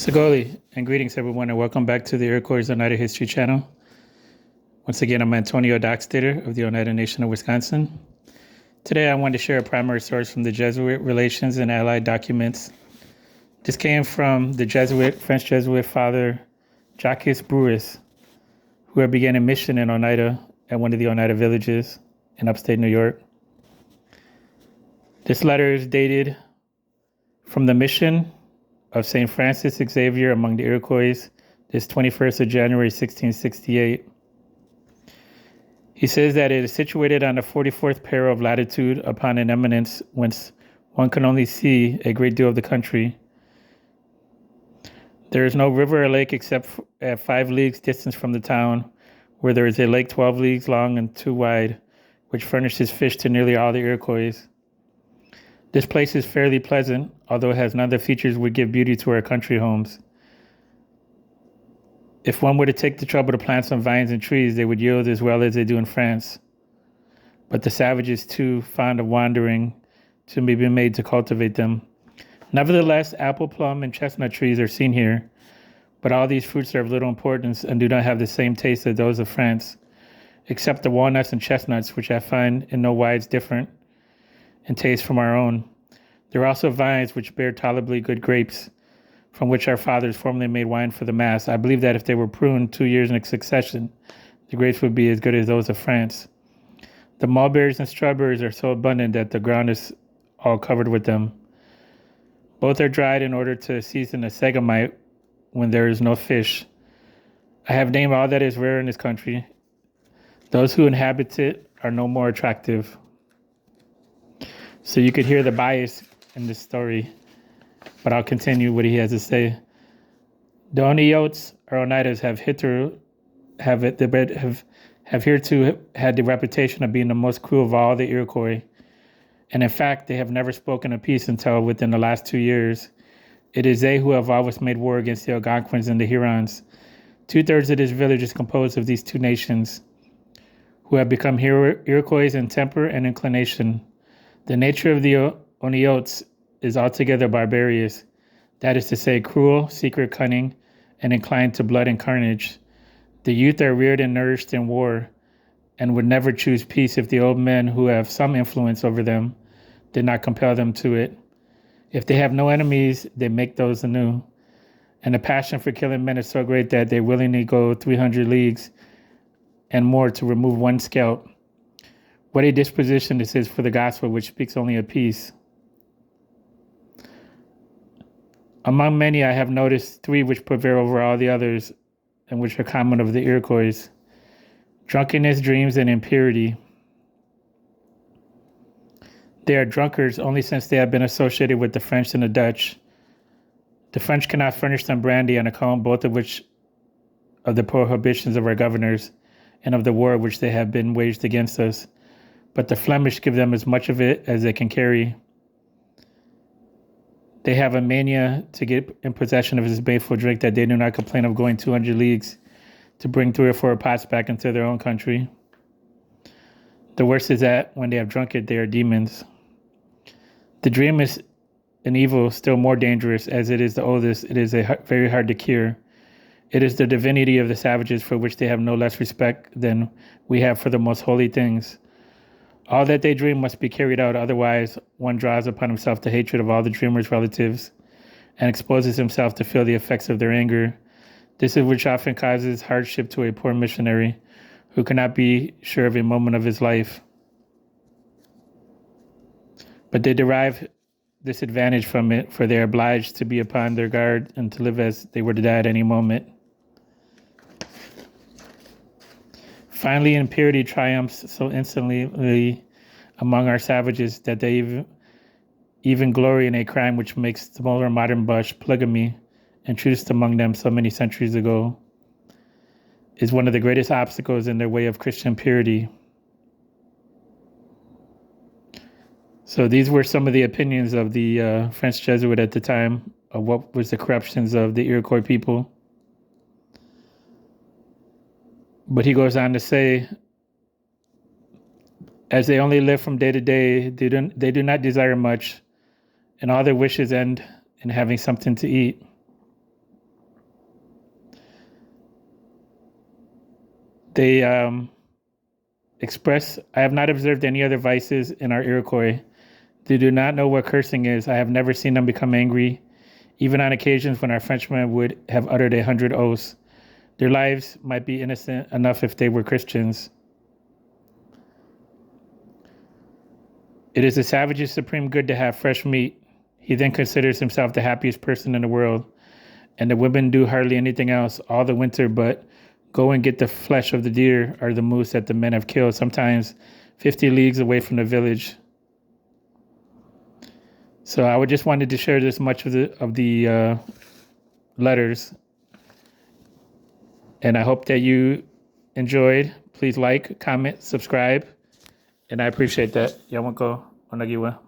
Sagoli, and greetings everyone, and welcome back to the Iroquois Oneida History Channel. Once again, I'm Antonio Dockstader of the Oneida Nation of Wisconsin. Today, I want to share a primary source from the Jesuit Relations and Allied documents. This came from the French Jesuit father Jacques Bruis, who had began a mission in Oneida at one of the Oneida villages in upstate New York. This letter is dated from the mission of St. Francis Xavier among the Iroquois, this 21st of January, 1668. He says that it is situated on the 44th parallel of latitude upon an eminence whence one can only see a great deal of the country. There is no river or lake except at 5 leagues distance from the town, where there is a lake 12 leagues long and 2 wide, which furnishes fish to nearly all the Iroquois. This place is fairly pleasant, although it has none of the features would give beauty to our country homes. If one were to take the trouble to plant some vines and trees, they would yield as well as they do in France. But the savage is too fond of wandering to be made to cultivate them. Nevertheless, apple, plum, and chestnut trees are seen here, but all these fruits are of little importance and do not have the same taste as those of France, except the walnuts and chestnuts, which I find in no wise different in taste from our own. There are also vines which bear tolerably good grapes, from which our fathers formerly made wine for the Mass. I believe that if they were pruned 2 years in succession, the grapes would be as good as those of France. The mulberries and strawberries are so abundant that the ground is all covered with them. Both are dried in order to season a sagamite when there is no fish. I have named all that is rare in this country. Those who inhabit it are no more attractive. So you could hear the bias in this story, but I'll continue what he has to say. The Jesuits or Oneidas have hitherto had the reputation of being the most cruel of all the Iroquois, and in fact, they have never spoken of peace until within the last 2 years. It is they who have always made war against the Algonquins and the Hurons. 2/3 of this village is composed of these two nations, who have become Iroquois in temper and inclination. The nature of the Oneiotes is altogether barbarous, that is to say, cruel, secret, cunning, and inclined to blood and carnage. The youth are reared and nourished in war, and would never choose peace if the old men who have some influence over them did not compel them to it. If they have no enemies, they make those anew. And the passion for killing men is so great that they willingly go 300 leagues and more to remove one scalp. What a disposition this is for the gospel, which speaks only of peace. Among many, I have noticed 3 which prevail over all the others, and which are common of the Iroquois: drunkenness, dreams, and impurity. They are drunkards only since they have been associated with the French and the Dutch. The French cannot furnish them brandy on account both of the prohibitions of our governors and of the war which they have been waged against us. But the Flemish give them as much of it as they can carry. They have a mania to get in possession of this baneful drink that they do not complain of going 200 leagues to bring 3 or 4 pots back into their own country. The worst is that when they have drunk it, they are demons. The dream is an evil still more dangerous, as it is the oldest. It is very hard to cure. It is the divinity of the savages, for which they have no less respect than we have for the most holy things. All that they dream must be carried out, otherwise one draws upon himself the hatred of all the dreamer's relatives and exposes himself to feel the effects of their anger. This is which often causes hardship to a poor missionary who cannot be sure of a moment of his life. But they derive this advantage from it, for they are obliged to be upon their guard and to live as they were to die at any moment. Finally, impurity triumphs so instantly among our savages that they even glory in a crime which makes the more modern bush, polygamy, introduced among them so many centuries ago, is one of the greatest obstacles in their way of Christian purity. So these were some of the opinions of the French Jesuit at the time of what was the corruptions of the Iroquois people. But he goes on to say, as they only live from day to day, they do not desire much, and all their wishes end in having something to eat. They express, I have not observed any other vices in our Iroquois. They do not know what cursing is. I have never seen them become angry, even on occasions when our Frenchmen would have uttered 100 oaths. Their lives might be innocent enough if they were Christians. It is the savage's supreme good to have fresh meat. He then considers himself the happiest person in the world. And the women do hardly anything else all the winter but go and get the flesh of the deer or the moose that the men have killed, sometimes 50 leagues away from the village. So I would just wanted to share this much of the letters. And I hope that you enjoyed. Please like, comment, subscribe. And I appreciate that. Yawanko Onagiwa.